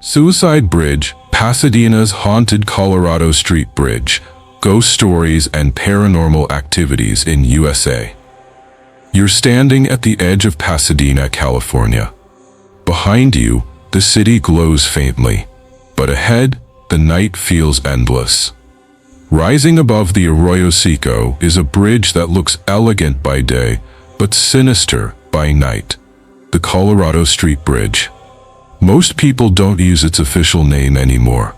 Suicide Bridge, Pasadena's haunted Colorado Street Bridge, ghost stories and paranormal activities in USA. You're standing at the edge of Pasadena, California. Behind you, the city glows faintly, but ahead, the night feels endless. Rising above the Arroyo Seco is a bridge that looks elegant by day, but sinister by night. The Colorado Street Bridge. Most people don't use its official name anymore.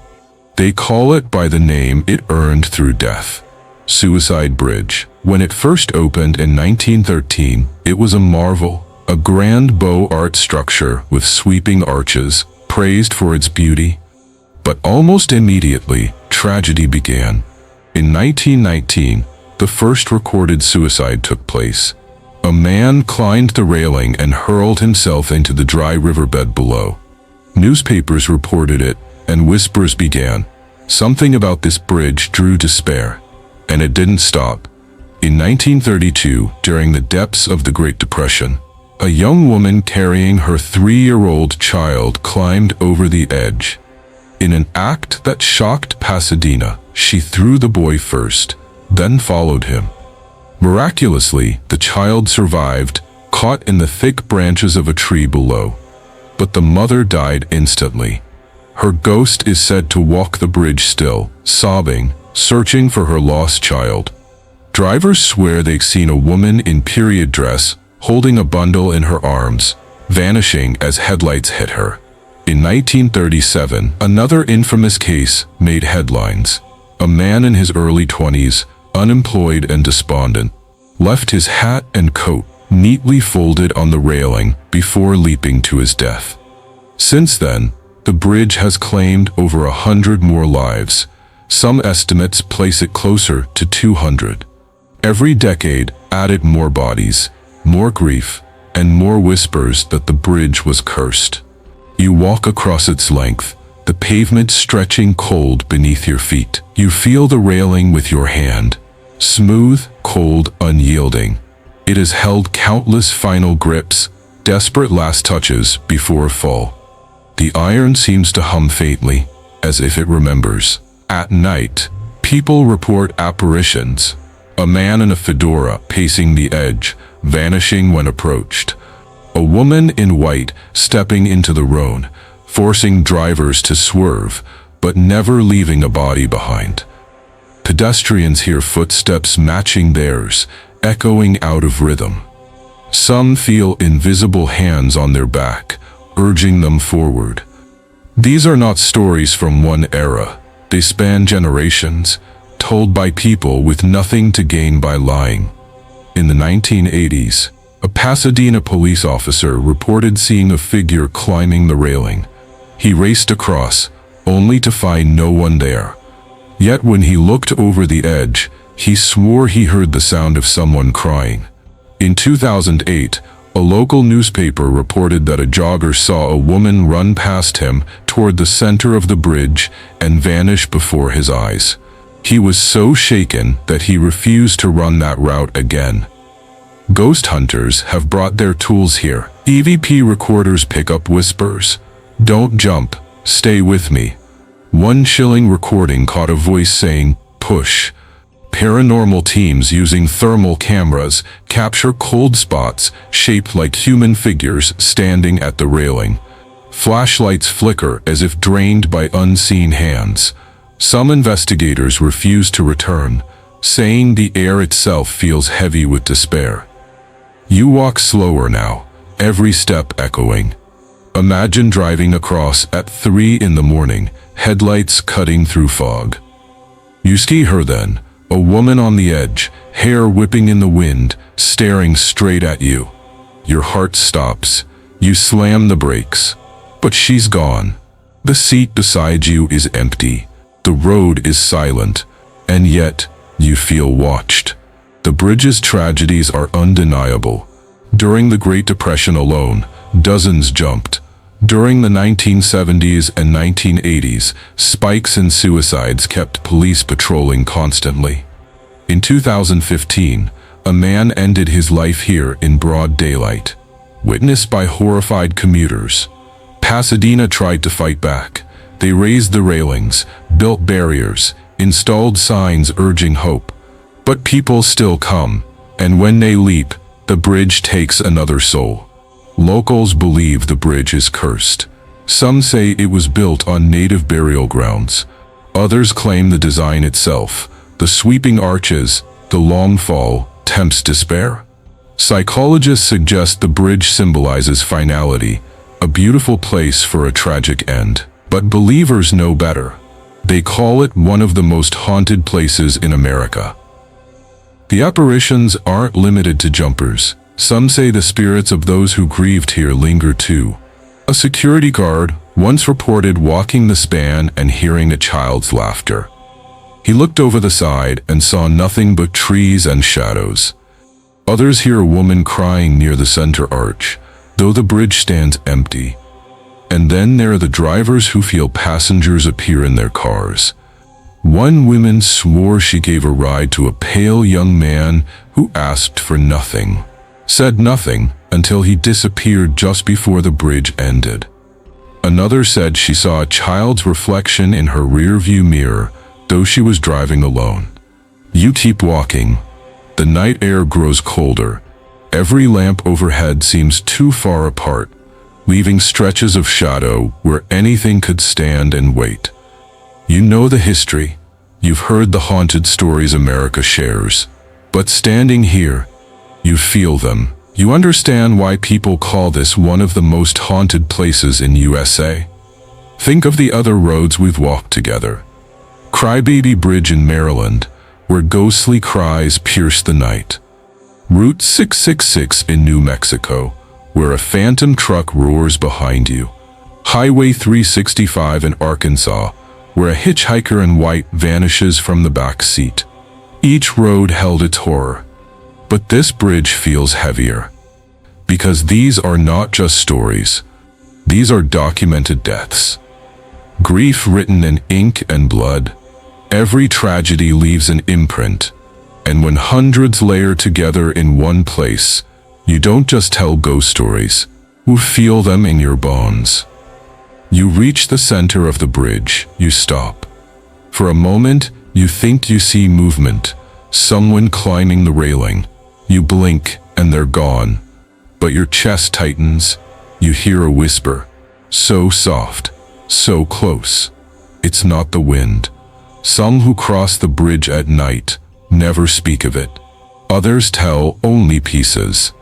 They call it by the name it earned through death. Suicide Bridge. When it first opened in 1913, it was a marvel, a grand beaux art structure with sweeping arches, praised for its beauty. But almost immediately, tragedy began. In 1919, the first recorded suicide took place. A man climbed the railing and hurled himself into the dry riverbed below. Newspapers reported it, and whispers began. Something about this bridge drew despair, and it didn't stop. In 1932, during the depths of the Great Depression, a young woman carrying her 3-year-old child climbed over the edge. In an act that shocked Pasadena, she threw the boy first, then followed him. Miraculously, the child survived, caught in the thick branches of a tree below. But the mother died instantly. Her ghost is said to walk the bridge still, sobbing, searching for her lost child. Drivers swear they've seen a woman in period dress, holding a bundle in her arms, vanishing as headlights hit her. In 1937, another infamous case made headlines. A man in his early 20s, unemployed and despondent, left his hat and coat neatly folded on the railing before leaping to his death. Since then, the bridge has claimed over 100 more lives. Some estimates place it closer to 200. Every decade added more bodies, more grief, and more whispers that the bridge was cursed. You walk across its length, the pavement stretching cold beneath your feet. You feel the railing with your hand, smooth, cold, unyielding. It has held countless final grips, desperate last touches before a fall. The iron seems to hum faintly, as if it remembers. At night, people report apparitions. A man in a fedora pacing the edge, vanishing when approached. A woman in white stepping into the road, forcing drivers to swerve, but never leaving a body behind. Pedestrians hear footsteps matching theirs, echoing out of rhythm. Some feel invisible hands on their back, urging them forward. These are not stories from one era. They span generations, told by people with nothing to gain by lying. In the 1980s, a Pasadena police officer reported seeing a figure climbing the railing. He raced across, only to find no one there. Yet when he looked over the edge, he swore he heard the sound of someone crying. In 2008, a local newspaper reported that a jogger saw a woman run past him toward the center of the bridge and vanish before his eyes. He was so shaken that he refused to run that route again. Ghost hunters have brought their tools here. EVP recorders pick up whispers. "Don't jump, stay with me." One chilling recording caught a voice saying, "Push." Paranormal teams using thermal cameras capture cold spots shaped like human figures standing at the railing. Flashlights flicker as if drained by unseen hands. Some investigators refuse to return, saying the air itself feels heavy with despair. You walk slower now, every step echoing. Imagine driving across at 3 in the morning, headlights cutting through fog. You see her then, a woman on the edge, hair whipping in the wind, staring straight at you. Your heart stops. You slam the brakes. But she's gone. The seat beside you is empty. The road is silent. And yet, you feel watched. The bridge's tragedies are undeniable. During the Great Depression alone, dozens jumped. During the 1970s and 1980s, spikes in suicides kept police patrolling constantly. In 2015, a man ended his life here in broad daylight, witnessed by horrified commuters. Pasadena tried to fight back. They raised the railings, built barriers, installed signs urging hope. But people still come, and when they leap, the bridge takes another soul. Locals believe the bridge is cursed. Some say it was built on native burial grounds. Others claim the design itself, the sweeping arches, the long fall, tempts despair. Psychologists suggest the bridge symbolizes finality, a beautiful place for a tragic end. But believers know better. They call it one of the most haunted places in America. The apparitions aren't limited to jumpers. Some say the spirits of those who grieved here linger too. A security guard once reported walking the span and hearing a child's laughter. He looked over the side and saw nothing but trees and shadows. Others hear a woman crying near the center arch, though the bridge stands empty. And then there are the drivers who feel passengers appear in their cars. One woman swore she gave a ride to a pale young man who asked for nothing, said nothing until he disappeared just before the bridge ended. Another said she saw a child's reflection in her rearview mirror, though she was driving alone. You keep walking. The night air grows colder. Every lamp overhead seems too far apart, leaving stretches of shadow where anything could stand and wait. You know the history. You've heard the haunted stories America shares. But standing here, you feel them. You understand why people call this one of the most haunted places in USA. Think of the other roads we've walked together. Crybaby Bridge in Maryland, where ghostly cries pierce the night. Route 666 in New Mexico, where a phantom truck roars behind you. Highway 365 in Arkansas, where a hitchhiker in white vanishes from the back seat. Each road held its horror. But this bridge feels heavier. Because these are not just stories. These are documented deaths. Grief written in ink and blood. Every tragedy leaves an imprint. And when hundreds layer together in one place, you don't just tell ghost stories. You feel them in your bones. You reach the center of the bridge, you stop. For a moment, you think you see movement, someone climbing the railing. You blink and they're gone. But your chest tightens. You hear a whisper. So soft, so close. It's not the wind. Some who cross the bridge at night never speak of it. Others tell only pieces.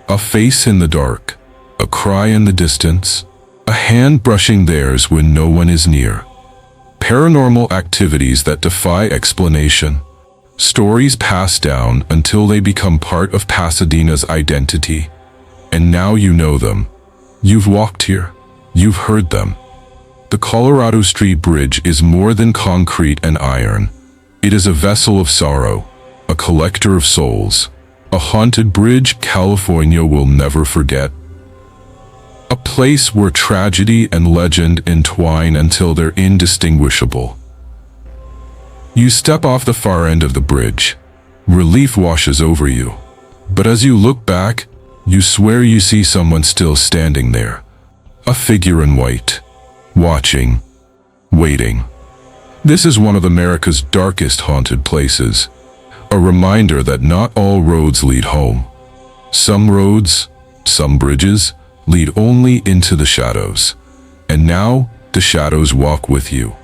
A face in the dark, a cry in the distance, a hand brushing theirs when no one is near. Paranormal activities that defy explanation. Stories passed down until they become part of Pasadena's identity. And now you know them. You've walked here. You've heard them. The Colorado Street Bridge is more than concrete and iron. It is a vessel of sorrow, a collector of souls, a haunted bridge California will never forget. A place where tragedy and legend entwine until they're indistinguishable. You step off the far end of the bridge. Relief washes over you. But as you look back, you swear you see someone still standing there. A figure in white. Watching. Waiting. This is one of America's darkest haunted places. A reminder that not all roads lead home. Some roads, some bridges, lead only into the shadows. And now, the shadows walk with you.